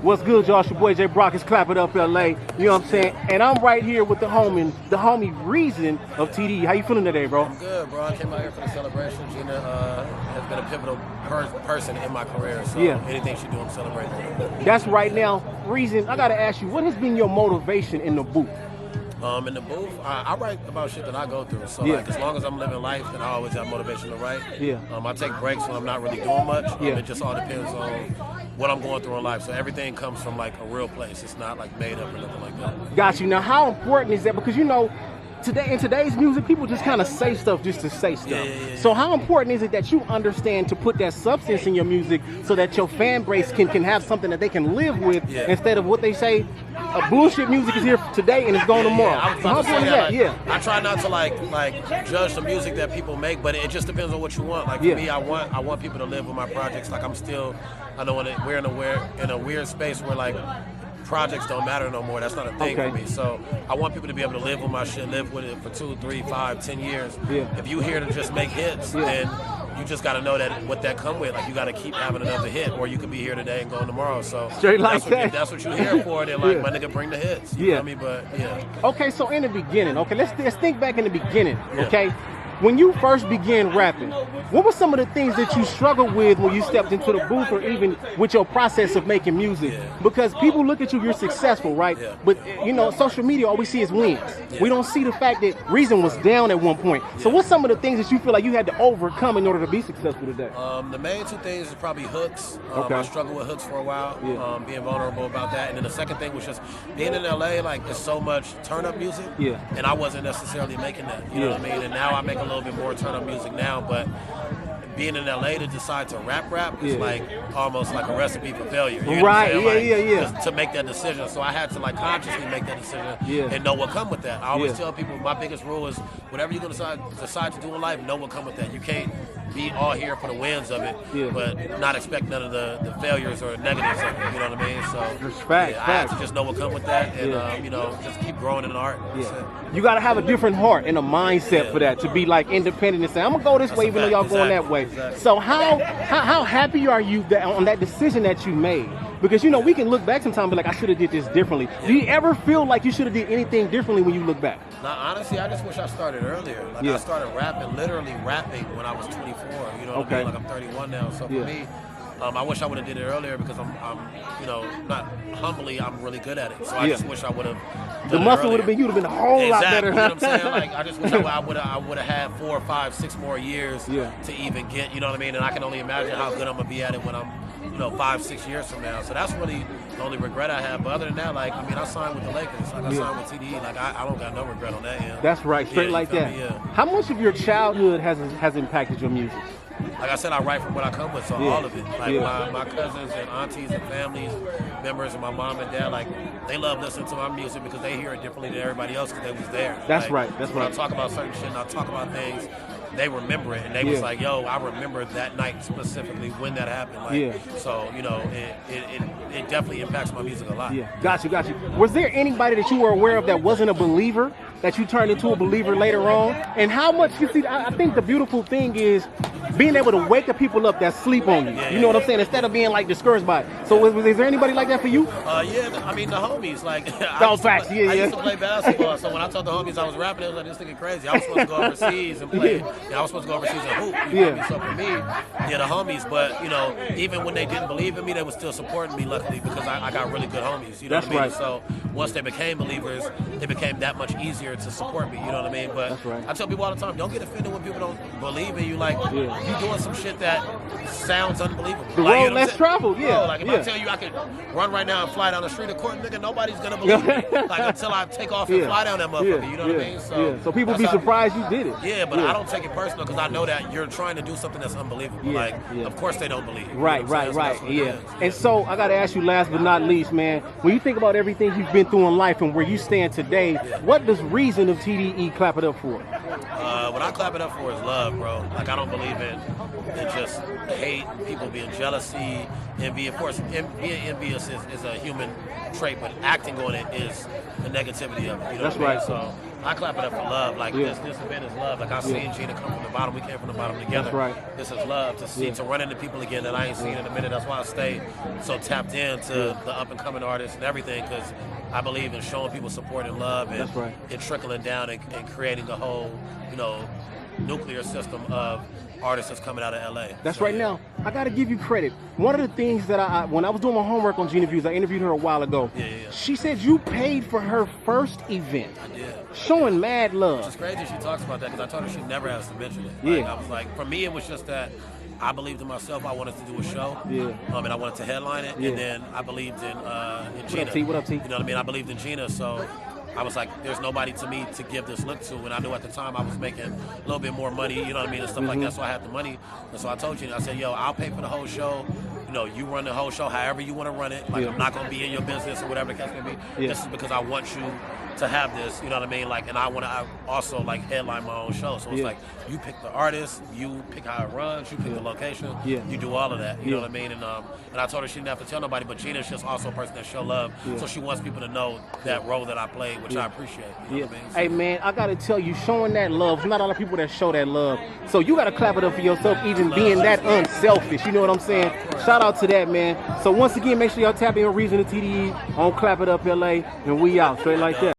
What's good, y'all? It's your boy J.Brock. It's Clapitup LA. You know what I'm saying? And I'm right here with the homie Reason of TDE. How you feeling today, bro? I'm good, bro. I came out here for the celebration. Gina has been a pivotal person in my career. So anything she do, I'm celebrating. That's right now. Reason, I gotta ask you, what has been your motivation in the booth? In the booth, I write about shit that I go through. So like, as long as I'm living life, then I always have motivation to write. I take breaks when I'm not really doing much. It just all depends on what I'm going through in life. So everything comes from like a real place. It's not like made up or nothing like that. Got you. Now, how important is that? Because you know, in today's music, people just kind of say stuff just to say stuff. So how important is it that you understand to put that substance in your music so that your fan base can have something that they can live with instead of what they say, bullshit music is here today and it's gone tomorrow. So how important is that? I try not to like judge the music that people make, but it just depends on what you want. Like for me, I want people to live with my projects. Like I know we're in a weird space where like projects don't matter no more. That's not a thing for me. So I want people to be able to live with my shit, live with it for 2, 3, 5, 10 years. If you here to just make hits, then you just got to know that what that come with. Like you got to keep having another hit, or you could be here today and going tomorrow. So straight like that's what you're here for. Then like my nigga, bring the hits. You know me, but Okay, so in the beginning, let's think back in the beginning. Okay. When you first began rapping, what were some of the things that you struggled with when you stepped into the booth, or even with your process of making music? Because people look at you, you're successful, right? But you know, social media, all we see is wins. We don't see the fact that Reason was down at one point. So what's some of the things that you feel like you had to overcome in order to be successful today? The main two things is probably hooks. I struggled with hooks for a while, being vulnerable about that. And then the second thing was just being in LA, like there's so much turn up music, and I wasn't necessarily making that, you know what I mean? And now I make a little bit more turn up music now, but being in LA to decide to rap is like almost like a recipe for failure. You know what I'm saying? Just to make that decision. So I had to like consciously make that decision and know what come with that. I always tell people my biggest rule is whatever you're gonna decide to do in life, know what come with that. You can't be all here for the wins of it, but not expect none of the failures or negatives of it. You know what I mean? So I have to just know what come with that, and you know, just keep growing in the art. You got to have a different heart and a mindset for that, to be like independent and say, I'm gonna go this way even though y'all going that way. So how happy are you on that decision that you made? Because you know, we can look back sometimes and be like, I should have did this differently. Do you ever feel like you should have did anything differently when you look back? Nah, honestly, I just wish I started earlier. Like I started literally rapping when I was 24. You know what I mean? Like I'm 31 now. So for me, I wish I would have did it earlier because I'm, you know, not humbly, I'm really good at it. So I just wish I would have. The muscle would have been, you'd have been a whole lot better. You know what I'm saying? Like I just wish I would have had 4, 5, 6 more years to even get. You know what I mean? And I can only imagine how good I'm gonna be at it when I'm, you know, 5, 6 years from now. So that's really the only regret I have. But other than that, like, I mean, I signed with the Lakers. Like, I signed with TDE. Like, I don't got no regret on that end. That's right, straight like that. How much of your childhood has impacted your music? Like I said, I write from what I come with, so all of it. Like my cousins and aunties and families, members, and my mom and dad, like they love listening to my music because they hear it differently than everybody else because they was there. That's like, right. That's when right. I talk about certain shit and I talk about things, they remember it, and they was like, "Yo, I remember that night specifically when that happened." Like, so you know, it definitely impacts my music a lot. Got you. Was there anybody that you were aware of that wasn't a believer that you turned into a believer later on? And how much you see? I think the beautiful thing is being able to wake the people up that sleep on you. You know what I'm saying? Instead of being like discouraged by it. So is there anybody like that for you? Yeah, I mean the homies. Like I used to play basketball, so when I told the homies I was rapping, it was like, this nigga crazy. I was supposed to go overseas and play. I was supposed to go overseas and hoop. You know what I mean? So for me, the homies. But you know, even when they didn't believe in me, they were still supporting me. Luckily, because I got really good homies. You know what I mean? Right. So once they became believers, it became that much easier to support me. You know what I mean? But I tell people all the time, don't get offended when people don't believe in you. Like you doing some shit that sounds unbelievable. The like, road you know less traveled. Like if I tell you I could run right now and fly down the street of court, nigga, nobody's gonna believe me. Like until I take off and fly down that motherfucker. You know what I mean? So people be surprised you did it. Yeah, but I don't take it personal because I know that you're trying to do something that's unbelievable. Like, of course they don't believe. Right. And so I gotta ask you, last but not least, man, when you think about everything you've been through in life and where you stand today, what does Reason of TDE clap it up for? What I clap it up for is love, bro. Like I don't believe in just hate, people being jealousy, envy. Of course, being envious is a human trait, but acting on it is the negativity of it. You know That's what I mean? right. So I clap it up for love. Like this event is love. Like I seen Gina come from the bottom. We came from the bottom together. That's right. This is love to see, to run into people again that I ain't seen in a minute. That's why I stay so tapped into the up and coming artists and everything, because I believe in showing people support and love, and, That's right. and trickling down and creating the whole, nuclear system of artists that's coming out of LA. That's right. Now, I got to give you credit. One of the things that when I was doing my homework on Gina Views, I interviewed her a while ago. Yeah. She said you paid for her first event. I did. Showing mad love. It's crazy she talks about that, because I told her she never has to mention it. Yeah. Like, I was like, for me, it was just that I believed in myself. I wanted to do a show. Yeah. And I wanted to headline it. Yeah. And then I believed in Gina. What up, T? What up, T? You know what I mean? I believed in Gina, so I was like, there's nobody to me to give this look to. And I knew at the time I was making a little bit more money, you know what I mean, and stuff like that. So I had the money. And so I told Gina, I said, yo, I'll pay for the whole show. You run the whole show however you want to run it. Like, I'm not going to be in your business or whatever the case may be. This is because I want you to have this, you know what I mean? Like, and I also like headline my own show. So it's like, you pick the artist, you pick how it runs, you pick the location, you do all of that, you know what I mean? And I told her she didn't have to tell nobody, but Gina's just also a person that show love. So she wants people to know that role that I played, which I appreciate. You know what I mean? So, hey man, I gotta tell you, showing that love, there's not a lot of people that show that love. So you gotta clap it up for yourself, even being that unselfish. You know what I'm saying? Shout out to that, man. So once again, make sure y'all tap in Reason to TDE on Clap It Up LA, and we out straight like that.